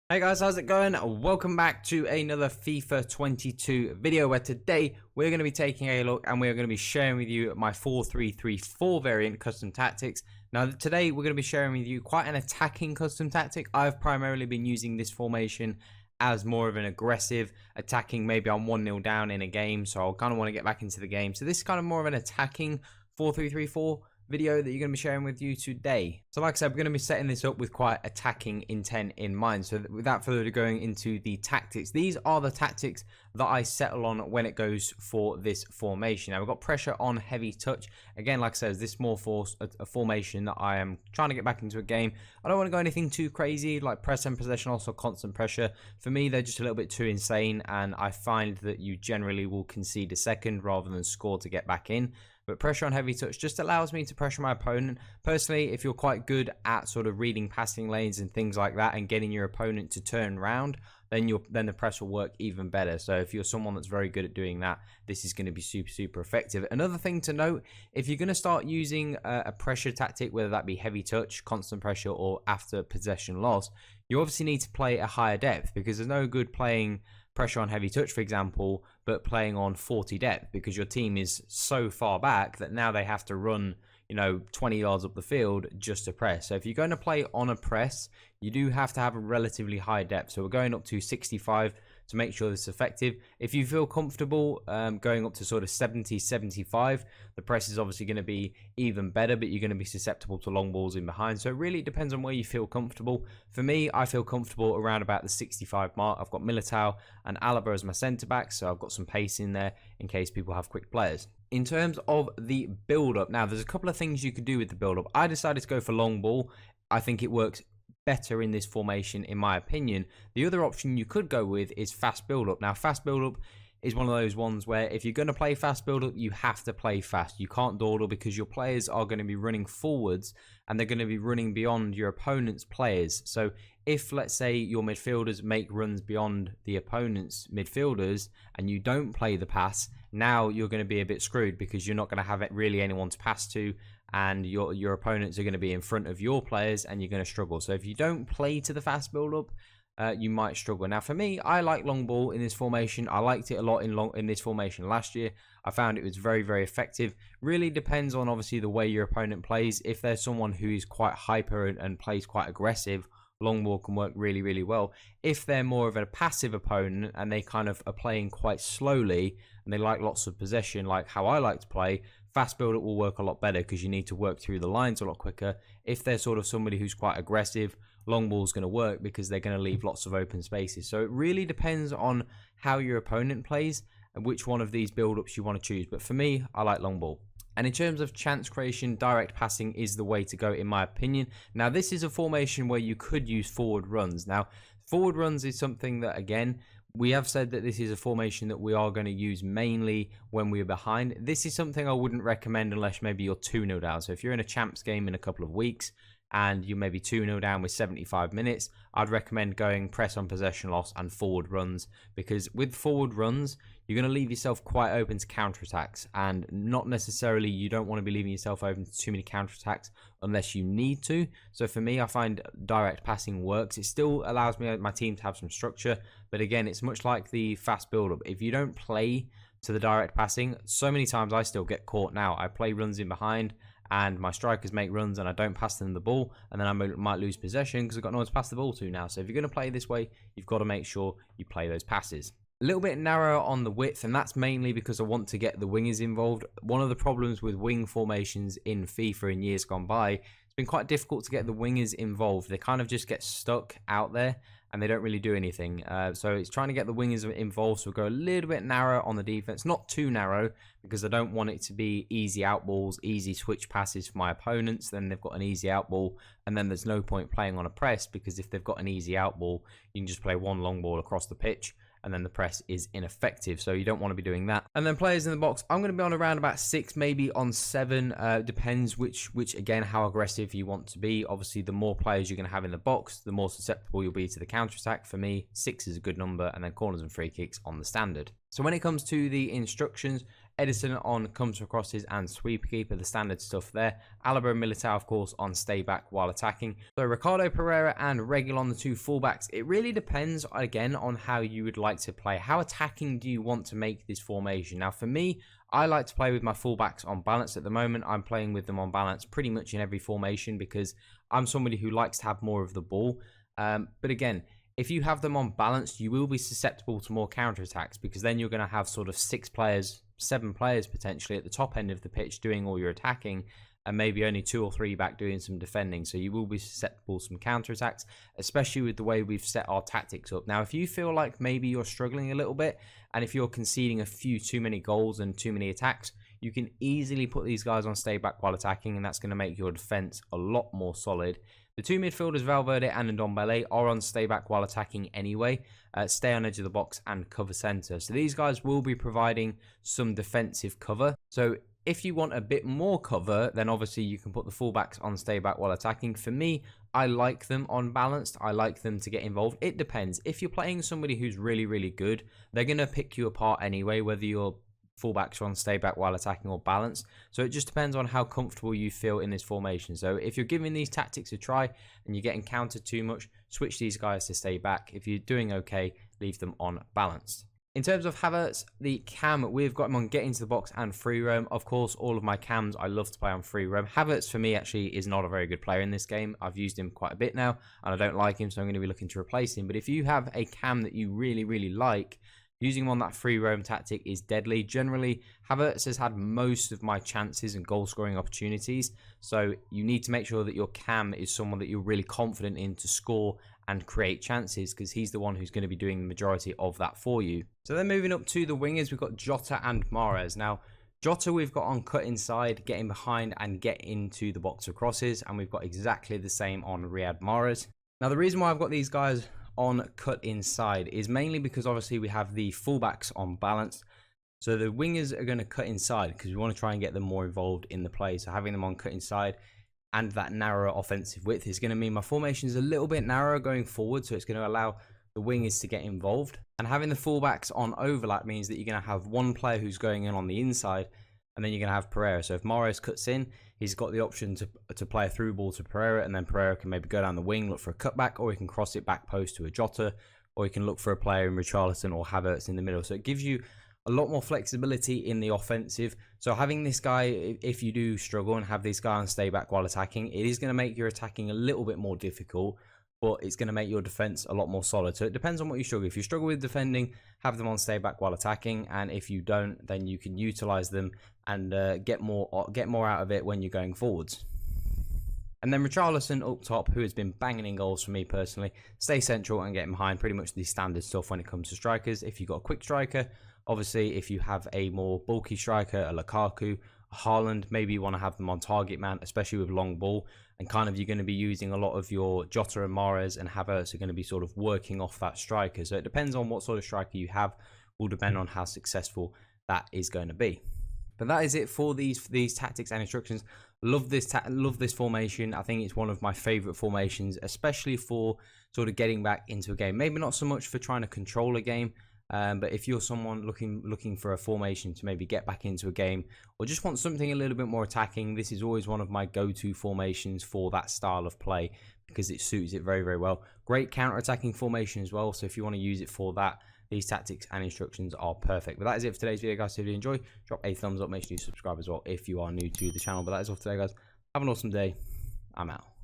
Hey guys, how's it going? Welcome back to another FIFA 22 video where today we're going to be taking a look and we're going to be sharing with you my 4-3-3-4 variant custom tactics. Now today we're going to be sharing with you quite an attacking custom tactic. I've primarily been using this formation as more of an aggressive attacking. Maybe I'm 1-0 down in a game, so I'll kind of want to get back into the game. So this is kind of more of an attacking 4-3-3-4 video that you're going to be sharing with you today. So like I said, we're going to be setting this up with quite attacking intent in mind. So without further ado, going into the tactics, these are the tactics that I settle on when it goes for this formation. Now we've got pressure on heavy touch. Again, like I said, this more for a formation that I am trying to get back into a game. I don't want to go anything too crazy like press and possession, also constant pressure. For me, they're just a little bit too insane, and I find that you generally will concede a second rather than score to get back in. But pressure on heavy touch just allows me to pressure my opponent. Personally, if you're quite good at sort of reading passing lanes and things like that and getting your opponent to turn around, then the press will work even better. So if you're someone that's very good at doing that, this is going to be super effective. Another thing to note, if you're going to start using a pressure tactic, whether that be heavy touch, constant pressure, or after possession loss, you obviously need to play a higher depth, because there's no good playing pressure on heavy touch, for example, but playing on 40 depth, because your team is so far back that now they have to run 20 yards up the field just to press. So if you're going to play on a press, you do have to have a relatively high depth. So we're going up to 65 to make sure this is effective. If you feel comfortable going up to sort of 70, 75, the press is obviously going to be even better, but you're going to be susceptible to long balls in behind. So it really depends on where you feel comfortable. For me, I feel comfortable around about the 65 mark. I've got Militao and Alaba as my centre backs, so I've got some pace in there in case people have quick players. In terms of the build-up, now there's a couple of things you could do with the build-up. I decided to go for long ball. I think it works better in this formation, in my opinion. The other option you could go with is fast build-up. Now, fast build-up is one of those ones where if you're going to play fast build-up, you have to play fast. You can't dawdle, because your players are going to be running forwards and they're going to be running beyond your opponent's players. So if, let's say, your midfielders make runs beyond the opponent's midfielders and you don't play the pass, now you're going to be a bit screwed, because you're not going to have really anyone to pass to, and your opponents are going to be in front of your players and you're going to struggle. So if you don't play to the fast build-up, you might struggle. Now for me, I like long ball in this formation. I liked it a lot in this formation last year. I found it was very effective. Really depends on obviously the way your opponent plays. If there's someone who is quite hyper and plays quite aggressive, long ball can work really well. If they're more of a passive opponent and they kind of are playing quite slowly and they like lots of possession, like how I like to play, fast build-up will work a lot better, because you need to work through the lines a lot quicker. If they're sort of somebody who's quite aggressive, long ball is going to work, because they're going to leave lots of open spaces. So it really depends on how your opponent plays and which one of these build-ups you want to choose. But for me, I like long ball. And in terms of chance creation, direct passing is the way to go, in my opinion. Now, this is a formation where you could use forward runs. Now, forward runs is something that, again, we have said that this is a formation that we are going to use mainly when we're behind. This is something I wouldn't recommend unless maybe you're 2-0 down. So if you're in a champs game in a couple of weeks and you're maybe 2-0 down with 75 minutes, I'd recommend going press on possession loss and forward runs, because with forward runs, you're going to leave yourself quite open to counterattacks, and not necessarily, you don't want to be leaving yourself open to too many counterattacks unless you need to. So for me, I find direct passing works. It still allows my team to have some structure, but again, it's much like the fast build-up. If you don't play to the direct passing, so many times I still get caught now. I play runs in behind and my strikers make runs and I don't pass them the ball, and then I might lose possession because I've got no one to pass the ball to now. So if you're going to play this way, you've got to make sure you play those passes. A little bit narrower on the width, and that's mainly because I want to get the wingers involved. One of the problems with wing formations in FIFA in years gone by, it's been quite difficult to get the wingers involved. They kind of just get stuck out there and they don't really do anything. So it's trying to get the wingers involved. So we'll go a little bit narrow on the defense, not too narrow, because I don't want it to be easy out balls, easy switch passes for my opponents. Then they've got an easy out ball, and then there's no point playing on a press, because if they've got an easy out ball, you can just play one long ball across the pitch, and then the press is ineffective. So you don't want to be doing that. And then players in the box, I'm going to be on around about 6, maybe on 7. Depends which again, how aggressive you want to be. Obviously, the more players you're going to have in the box, the more susceptible you'll be to the counter-attack. For me, 6 is a good number, and then corners and free kicks on the standard. So when it comes to the instructions, Edison on comes for crosses and sweeper keeper, the standard stuff there. Alaba and Militao, of course, on stay back while attacking. So Ricardo Pereira and Reguilon, the two fullbacks. It really depends, again, on how you would like to play. How attacking do you want to make this formation? Now, for me, I like to play with my fullbacks on balance at the moment. I'm playing with them on balance pretty much in every formation because I'm somebody who likes to have more of the ball. But again, if you have them on balance, you will be susceptible to more counterattacks because then you're going to have sort of 6 players, 7 players potentially at the top end of the pitch doing all your attacking, and maybe only 2 or 3 back doing some defending. So you will be susceptible to some counterattacks, especially with the way we've set our tactics up. Now, if you feel like maybe you're struggling a little bit, and if you're conceding a few too many goals and too many attacks, you can easily put these guys on stay back while attacking, and that's going to make your defense a lot more solid. The two midfielders, Valverde and Ndombele, are on stay back while attacking anyway. Stay on edge of the box and cover center. So these guys will be providing some defensive cover. So if you want a bit more cover, then obviously you can put the fullbacks on stay back while attacking. For me, I like them on balanced. I like them to get involved. It depends. If you're playing somebody who's really, really good, they're going to pick you apart anyway, whether you're fullbacks are on stay back while attacking or balance. So it just depends on how comfortable you feel in this formation. So if you're giving these tactics a try and you're getting countered too much, switch these guys to stay back. If you're doing okay, leave them on balanced. In terms of Havertz, the cam, we've got him on get into the box and free roam. Of course, all of my cams, I love to play on free roam. Havertz, for me, actually is not a very good player in this game. I've used him quite a bit now, and I don't like him, so I'm going to be looking to replace him. But if you have a cam that you really, really like, using him on that free roam tactic is deadly. Generally, Havertz has had most of my chances and goal scoring opportunities. So you need to make sure that your cam is someone that you're really confident in to score and create chances, because he's the one who's going to be doing the majority of that for you. So then moving up to the wingers, we've got Jota and Mahrez. Now, Jota we've got on cut inside, getting behind and get into the box of crosses. And we've got exactly the same on Riyad Mahrez. Now, the reason why I've got these guys on cut inside is mainly because obviously we have the fullbacks on balance, so the wingers are going to cut inside because we want to try and get them more involved in the play. So having them on cut inside and that narrower offensive width is going to mean my formation is a little bit narrower going forward, so it's going to allow the wingers to get involved. And having the fullbacks on overlap means that you're going to have one player who's going in on the inside, and then you're going to have Pereira. So if Mahrez cuts in, he's got the option to play a through ball to Pereira, and then Pereira can maybe go down the wing, look for a cutback, or he can cross it back post to a Jota, or he can look for a player in Richarlison or Havertz in the middle. So it gives you a lot more flexibility in the offensive. So having this guy, if you do struggle and have this guy on stay back while attacking, it is going to make your attacking a little bit more difficult, but it's going to make your defense a lot more solid. So it depends on what you struggle. If you struggle with defending, have them on stay back while attacking, and if you don't, then you can utilize them and get more out of it when you're going forwards. And then Richarlison up top, who has been banging in goals for me personally. Stay central and get behind, pretty much the standard stuff when it comes to strikers. If you've got a quick striker, obviously if you have a more bulky striker, a Lukaku, a Haaland, maybe you want to have them on target man, especially with long ball. And kind of you're going to be using a lot of your Jota and Mahrez and Havertz are going to be sort of working off that striker. So it depends on what sort of striker you have, will depend on how successful that is going to be. But that is it for these tactics and instructions. Love this formation. I think it's one of my favorite formations, especially for sort of getting back into a game. Maybe not so much for trying to control a game, but if you're someone looking for a formation to maybe get back into a game, or just want something a little bit more attacking, this is always one of my go-to formations for that style of play because it suits it very, very well. Great counter-attacking formation as well. So if you want to use it for that, these tactics and instructions are perfect. But that is it for today's video, guys. So if you enjoy, drop a thumbs up. Make sure you subscribe as well if you are new to the channel. But that is all for today, guys. Have an awesome day. I'm out.